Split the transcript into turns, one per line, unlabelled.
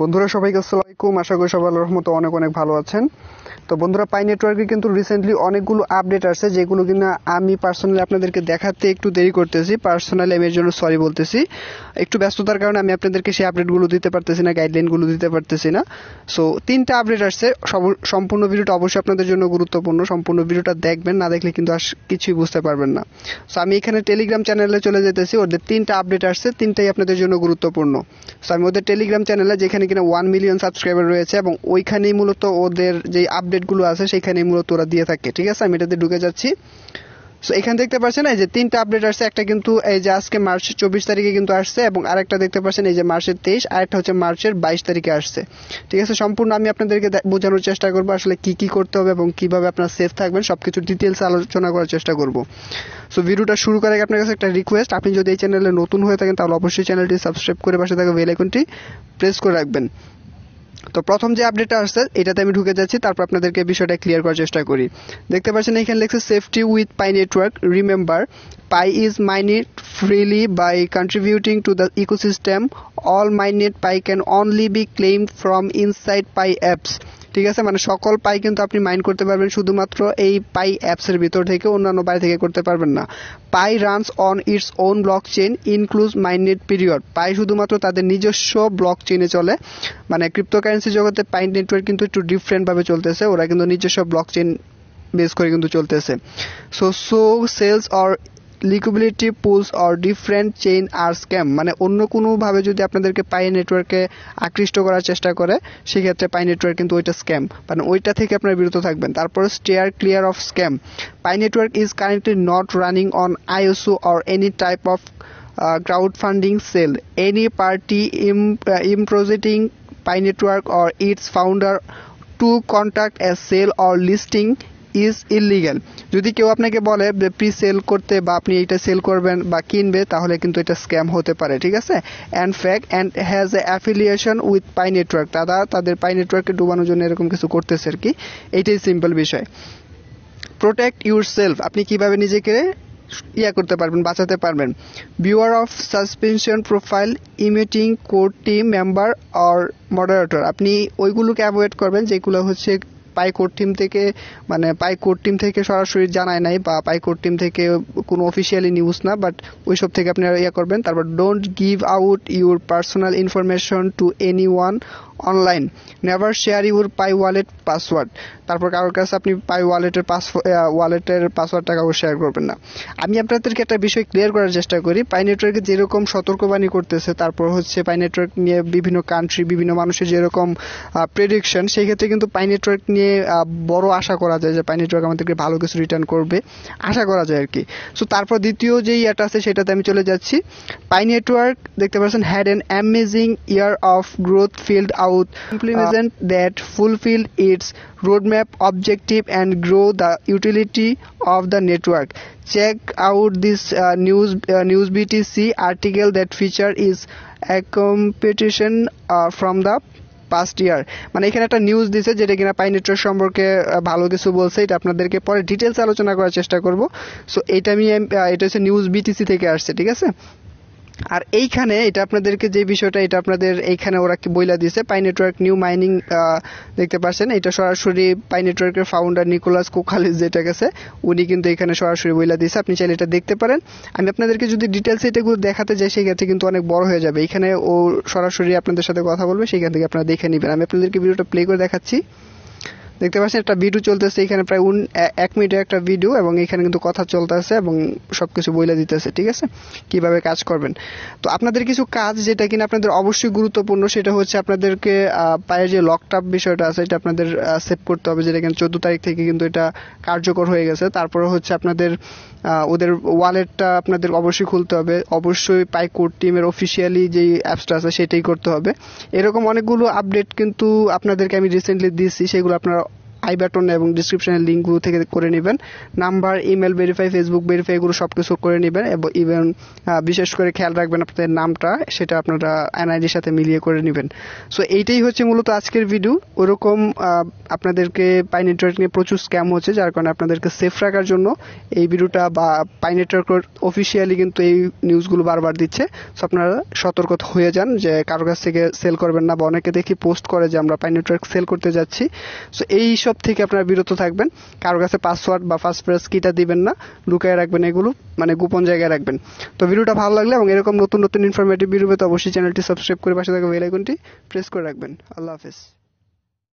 বন্ধুরা সবাইকে আসসালামু আলাইকুম। আশা করি সবাই আল্লাহর রহমতে অনেক অনেক ভালো আছেন। তো বন্ধুরা, পাই নেটওয়ার্কে কিন্তু রিসেন্টলি অনেকগুলো আপডেট আসছে, যেগুলো কিনা আমি পার্সোনালি আপনাদেরকে দেখাতে একটু দেরি করতেছি। পার্সোনালি আমি এর জন্য সরি বলতেছি। একটু ব্যস্ততার কারণে আমি আপনাদেরকে সেই আপডেটগুলো দিতে পারতেছি না, গাইডলাইনগুলো দিতে পারতেছি না। সো 3টা আপডেট আসছে। সম্পূর্ণ ভিডিওটা অবশ্যই আপনাদের জন্য গুরুত্বপূর্ণ। সম্পূর্ণ ভিডিওটা দেখবেন, না দেখলে কিন্তু কিছুই বুঝতে পারবেন না। সো আমি এখানে টেলিগ্রাম চ্যানেলে চলে যেতেছি। ওদের 3টা আপডেট আসছে, 3টাই আপনাদের জন্য গুরুত্বপূর্ণ। সো আমি ওদের টেলিগ্রাম চ্যানেলে, যেখানে কিনা 1 মিলিয়ন সাবস্ক্রাইবার রয়েছে, এবং ওইখানেই মূলত ওদের যে আপডেটগুলো আছে সেখানেই মূলত ওরা দিয়ে থাকে। ঠিক আছে, আমি এটাতে ঢুকে যাচ্ছি। সো এখানে দেখতে পাচ্ছেন এই যে 3টা আপডেট আসছে। একটা কিন্তু এই যে আজকে মার্চ 24 তারিখে কিন্তু আসছে, এবং আরেকটা দেখতে পাচ্ছেন এই যে মার্চের 23, আরেকটা হচ্ছে মার্চের 22 তারিখে আসছে। ঠিক আছে, সম্পূর্ণ আমি আপনাদেরকে বোঝানোর চেষ্টা করবো আসলে কি কি করতে হবে এবং কিভাবে আপনারা সেফ থাকবেন, সবকিছু ডিটেলস আলোচনা করার চেষ্টা করব। সো ভিডিওটা শুরু করার আগে আপনার কাছে একটা রিকোয়েস্ট, আপনি যদি এই চ্যানেলে নতুন হয়ে থাকেন তাহলে অবশ্যই চ্যানেলটি সাবস্ক্রাইব করে পাশে থাকা বেল আইকনটি প্রেস করে রাখবেন। তো প্রথম যে আপডেটটা আসছে এটাতে আমি ঢুকে যাচ্ছি, তারপর আপনাদেরকে বিষয়টা ক্লিয়ার করার চেষ্টা করি। দেখতে পাচ্ছেন এখানে লেখছে safety with Pi network, remember Pi is mined freely by contributing to the ecosystem, all mined Pi can only be claimed from inside Pi apps. ঠিক আছে, মানে সকল পাই কিন্তু আপনি মাইন করতে পারবেন শুধুমাত্র এই পাই অ্যাপসের ভিতর থেকে, অন্যান্য বাইরে থেকে করতে পারবেন না। Pi runs on its own blockchain include mined period. Pi শুধুমাত্র তাদের নিজস্ব ব্লক চেইনে চলে। মানে ক্রিপ্টোকারেন্সি জগতে পাই নেটওয়ার্ক কিন্তু একটু ডিফারেন্ট ভাবে চলতেছে, ওরা কিন্তু নিজস্ব ব্লক চেইন বেস করে কিন্তু চলতেছে। So sales or liquidity pools or different chain আর স্ক্যাম। মানে অন্য কোনোভাবে যদি আপনাদেরকে পাই নেটওয়ার্কে আকৃষ্ট করার চেষ্টা করে, সেক্ষেত্রে পাই নেটওয়ার্ক কিন্তু ওইটা স্ক্যাম, মানে ওইটা থেকে আপনারা বিরত থাকবেন। তারপরে stair clear of scam. Pi network is currently not running on আইওসো or any type of crowdfunding sale. Any party improvising Pi Network or its founder to conduct a sale or listing is illegal. যদি কেউ আপনাকে বলে যে pre sell করতে বা আপনি এটা sell করবেন বা কিনবে, তাহলে কিন্তু এটা স্ক্যাম হতে পারে। ঠিক আছে, and fact and has a affiliation with Pi network. তাদের পাই নেটওয়ার্ককে ডুবানোর জন্য এরকম কিছু করতেছে আর কি। এইটাই সিম্পল বিষয়। প্রোটেক্ট ইউর সেলফ, আপনি কিভাবে নিজেকে করতে পারবেন, বাঁচাতে পারবেন। Viewer of suspension profile emitting core team member or moderator, আপনি ওইগুলোকে অ্যাভয়েড করবেন যেগুলো হচ্ছে পাই কোর টিম থেকে, মানে পাই কোর টিম থেকে সরাসরি জানায় নাই, বা পাই কোর টিম থেকে কোনো অফিসিয়ালি নিউজ না, বাট ওইসব থেকে আপনারা করবেন। তারপর don't give out your personal information to any one online. Never share your pi wallet password. তারপর কারোর কাছে আপনি পাই ওয়ালেটের পাসওয়ার্ডটা কাউকে শেয়ার করবেন না। আমি আপনাদেরকে একটা বিষয় ক্লিয়ার করার চেষ্টা করি। পাই নেটওয়ার্কে যেরকম সতর্কবাণী করতেছে, তারপর হচ্ছে পাই নেটওয়ার্ক নিয়ে বিভিন্ন কান্ট্রি, বিভিন্ন মানুষের যেরকম প্রেডিকশন, সেই ক্ষেত্রে কিন্তু পাই নেটওয়ার্ক নিয়ে বড় আশা করা যায় যে পাই নেটওয়ার্ক আমাদেরকে ভালো কিছু রিটার্ন করবে, আশা করা যায় আর কি। সো তারপর দ্বিতীয় যেই এটা আছে সেটাতে আমি চলে যাচ্ছি। পাই নেটওয়ার্ক দেখতে পাচ্ছেন had an amazing year of growth field out implement that fulfill its roadmap objective and grow the utility of the network. Check out this news BTC article that feature is a competition from the past year. মানে এখানে একটা news দিছে যেটা কিনা পাই network সম্পর্কে ভালো কিছু বলছে। এটা আপনাদেরকে পরে ডিটেলস আলোচনা করার চেষ্টা করব। সো এটা হচ্ছে নিউজ বিটিসি থেকে আসছে। ঠিক আছে, আর এইখানে এটা আপনাদেরকে যে বিষয়টা, এটা আপনাদের এইখানে ওরা কি বইলা দিয়েছে, পাই নেটওয়ার্ক নিউ মাইনিং দেখতে পাচ্ছেন, এটা সরাসরি পাই নেটওয়ার্কের ফাউন্ডার নিকোলাস কোকালিস যেটা গেছে, উনি কিন্তু এখানে সরাসরি বইলা দিয়েছে। আপনি চাইলে এটা দেখতে পারেন। আমি আপনাদেরকে যদি ডিটেলস এটাগুলো দেখাতে যাই, সেক্ষেত্রে কিন্তু অনেক বড় হয়ে যাবে। এখানে ও সরাসরি আপনাদের সাথে কথা বলবে, সেখান থেকে আপনারা দেখে নেবেন। আমি আপনাদেরকে ভিডিওটা প্লে করে দেখাচ্ছি। দেখতে পাচ্ছেন একটা ভিডিও চলতেছে এখানে, প্রায় 1 মিনিটের একটা ভিডিও, এবং এখানে কিন্তু কথা চলতেছে এবং সবকিছু বইলে দিতেছে। ঠিক আছে, কিভাবে কাজ করবেন। তো আপনাদের কিছু কাজ যেটা কিনা আপনাদের অবশ্যই গুরুত্বপূর্ণ, সেটা হচ্ছে আপনাদেরকে পায়ের যে লকটাপ বিষয়টা আছে এটা আপনাদের সেভ করতে হবে, যেটা কিনা 14 তারিখ থেকে কিন্তু এটা কার্যকর হয়ে গেছে। তারপরে হচ্ছে আপনাদের ওদের ওয়ালেটটা আপনাদের অবশ্যই খুলতে হবে। অবশ্যই পাই কোর টিমের অফিসিয়ালি যেই অ্যাপসটা আছে সেটাই করতে হবে। এরকম অনেকগুলো আপডেট কিন্তু আপনাদেরকে আমি রিসেন্টলি দিয়েছি, সেগুলো আপনারা আই বাটন এবং ডিসক্রিপশনের লিঙ্কগুলো থেকে করে নেবেন। Number, email verify, Facebook verify এগুলো সব কিছু করে নেবেন এবং ইভেন বিশেষ করে খেয়াল রাখবেন আপনাদের নামটা সেটা আপনারা এনআইডির সাথে মিলিয়ে করে নেবেন। সো এইটাই হচ্ছে মূলত আজকের ভিডিও। ওরকম আপনাদেরকে পাই নেটওয়ার্ক নিয়ে প্রচুর স্ক্যাম হচ্ছে, যার কারণে আপনাদেরকে সেফ রাখার জন্য এই ভিডিওটা বা পাই নেটওয়ার্ক অফিসিয়ালি কিন্তু এই নিউজগুলো বারবার দিচ্ছে। সো আপনারা সতর্ক হয়ে যান যে কারো কাছ থেকে সেল করবেন না, বা অনেকে দেখি পোস্ট করে যে আমরা পাই নেটওয়ার্ক সেল করতে যাচ্ছি। সো এই সব থেকে আপনারা বিরত থাকবেন। কারো কাছে পাসওয়ার্ড বা ফার্স্ট প্রেস কিটা দিবেন না, লুকায় রাখবেন, এগুলো মানে গোপন জায়গায় রাখবেন। তো ভিডিওটা ভালো লাগলে এবং এরকম নতুন নতুন ইনফরমেটিভ ভিডিও পেতে অবশ্যই চ্যানেলটি সাবস্ক্রাইব করে পাশে থাকা বেল আইকনটি প্রেস করে রাখবেন। আল্লাহ হাফেজ।